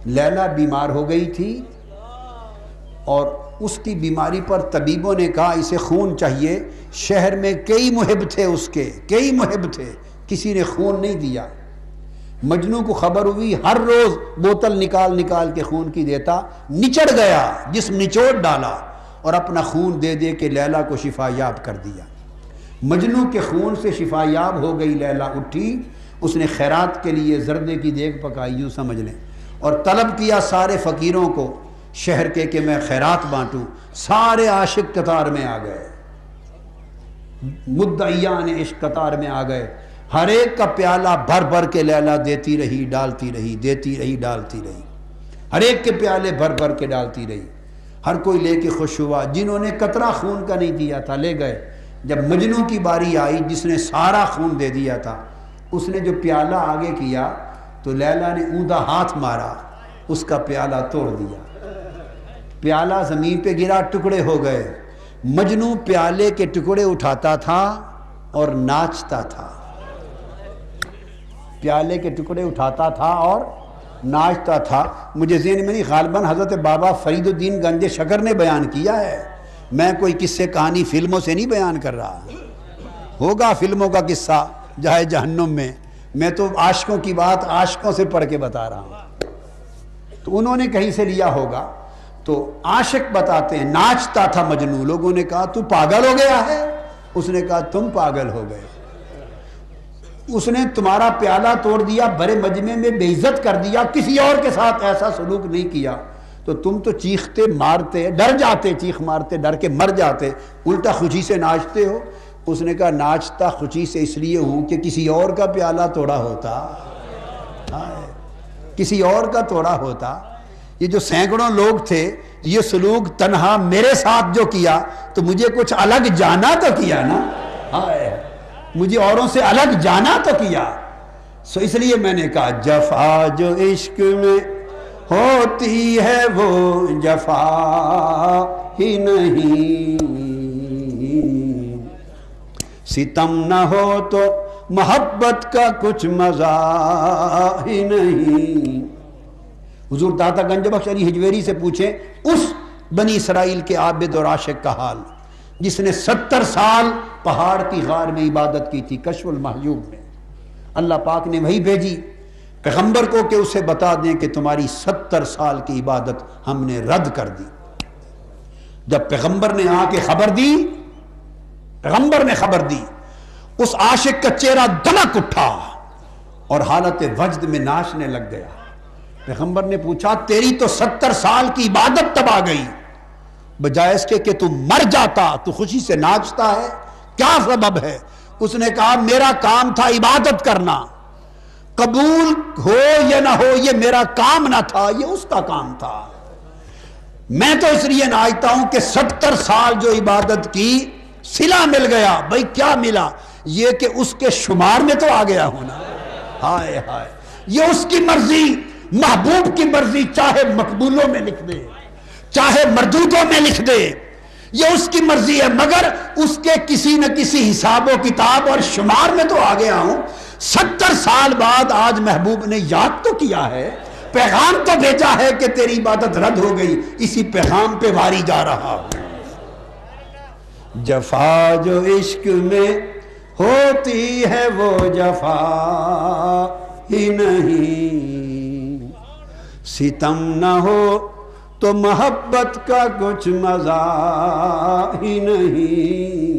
لیلا بیمار ہو گئی تھی اور اس کی بیماری پر طبیبوں نے کہا اسے خون چاہیے. شہر میں کئی محب تھے اس کے، کئی محب تھے، کسی نے خون نہیں دیا. مجنوں کو خبر ہوئی، ہر روز بوتل نکال نکال کے خون کی دیتا، نچڑ گیا، جسم نچوڑ ڈالا اور اپنا خون دے دے کے لیلا کو شفا یاب کر دیا. مجنوں کے خون سے شفا یاب ہو گئی. لیلا اٹھی، اس نے خیرات کے لیے زردے کی دیگ پکائی، یوں سمجھ لیں، اور طلب کیا سارے فقیروں کو شہر کے کہ میں خیرات بانٹوں. سارے عاشق قطار میں آ گئے، مدعیان عشق قطار میں آ گئے. ہر ایک کا پیالہ بھر بھر کے لیلا دیتی رہی، ڈالتی رہی، دیتی رہی، ڈالتی رہی. ہر ایک کے پیالے بھر بھر کے ڈالتی رہی. ہر کوئی لے کے خوش ہوا. جنہوں نے قطرہ خون کا نہیں دیا تھا لے گئے. جب مجنوں کی باری آئی جس نے سارا خون دے دیا تھا، اس نے جو پیالہ آگے کیا تو لیلا نے اوندا ہاتھ مارا، اس کا پیالہ توڑ دیا. پیالہ زمین پہ گرا، ٹکڑے ہو گئے. مجنوں پیالے کے ٹکڑے اٹھاتا تھا اور ناچتا تھا. پیالے کے ٹکڑے اٹھاتا تھا اور ناچتا تھا. مجھے ذہن میں نہیں، غالباً حضرت بابا فرید الدین گنج شکر نے بیان کیا ہے. میں کوئی قصے کہانی فلموں سے نہیں بیان کر رہا. ہوگا فلموں کا قصہ جہائے جہنم میں تو عاشقوں کی بات عاشقوں سے پڑھ کے بتا رہا ہوں. تو انہوں نے کہیں سے لیا ہوگا. تو عاشق بتاتے ہیں ناچتا تھا مجنوں. لوگوں نے کہا تو پاگل ہو گیا ہے. اس نے کہا تم پاگل ہو گئے. اس نے تمہارا پیالہ توڑ دیا، بڑے مجمع میں بے عزت کر دیا، کسی اور کے ساتھ ایسا سلوک نہیں کیا، تو تم تو چیختے مارتے، ڈر جاتے، چیخ مارتے ڈر کے مر جاتے، الٹا خوشی سے ناچتے ہو. اس نے کہا ناچتا خوشی سے اس لیے ہوں کہ کسی اور کا پیالہ توڑا ہوتا، کسی اور کا توڑا ہوتا. یہ جو سینکڑوں لوگ تھے، یہ سلوک تنہا میرے ساتھ جو کیا تو مجھے کچھ الگ جانا تو کیا نا، مجھے اوروں سے الگ جانا تو کیا. سو اس لیے میں نے کہا جفا جو عشق میں ہوتی ہے وہ جفا ہی نہیں، ستم نہ ہو تو محبت کا کچھ مزہ ہی نہیں. حضور داتا گنج بخش علی حجویری سے پوچھیں اس بنی اسرائیل کے عابد اور عاشق کا حال جس نے 70 سال پہاڑ کی غار میں عبادت کی تھی. کشف المحجوب میں اللہ پاک نے وحی بھیجی پیغمبر کو کہ اسے بتا دیں کہ تمہاری 70 سال کی عبادت ہم نے رد کر دی. جب پیغمبر نے آ کے خبر دی، پیغمبر نے خبر دی، اس عاشق کا چہرہ دمک اٹھا اور حالت وجد میں ناچنے لگ گیا. پیغمبر نے پوچھا تیری تو 70 سال کی عبادت تباہ گئی، بجائے اس کے کہ تم مر جاتا تو خوشی سے ناچتا ہے، کیا سبب ہے؟ اس نے کہا میرا کام تھا عبادت کرنا، قبول ہو یا نہ ہو یہ میرا کام نہ تھا، یہ اس کا کام تھا. میں تو اس لیے ناچتا ہوں کہ 70 سال جو عبادت کی صلہ مل گیا. بھئی کیا ملا؟ یہ کہ اس کے شمار میں تو آ گیا ہونا. ہائے ہائے، یہ اس کی مرضی، محبوب کی مرضی، چاہے مقبولوں میں لکھ دے چاہے مردودوں میں لکھ دے، یہ اس کی مرضی ہے، مگر اس کے کسی نہ کسی حساب و کتاب اور شمار میں تو آ گیا ہوں. 70 سال بعد آج محبوب نے یاد تو کیا ہے، پیغام تو بھیجا ہے کہ تیری عبادت رد ہو گئی، اسی پیغام پہ واری جا رہا ہوں. جفا جو عشق میں ہوتی ہے وہ جفا ہی نہیں، ستم نہ ہو تو محبت کا کچھ مزہ ہی نہیں.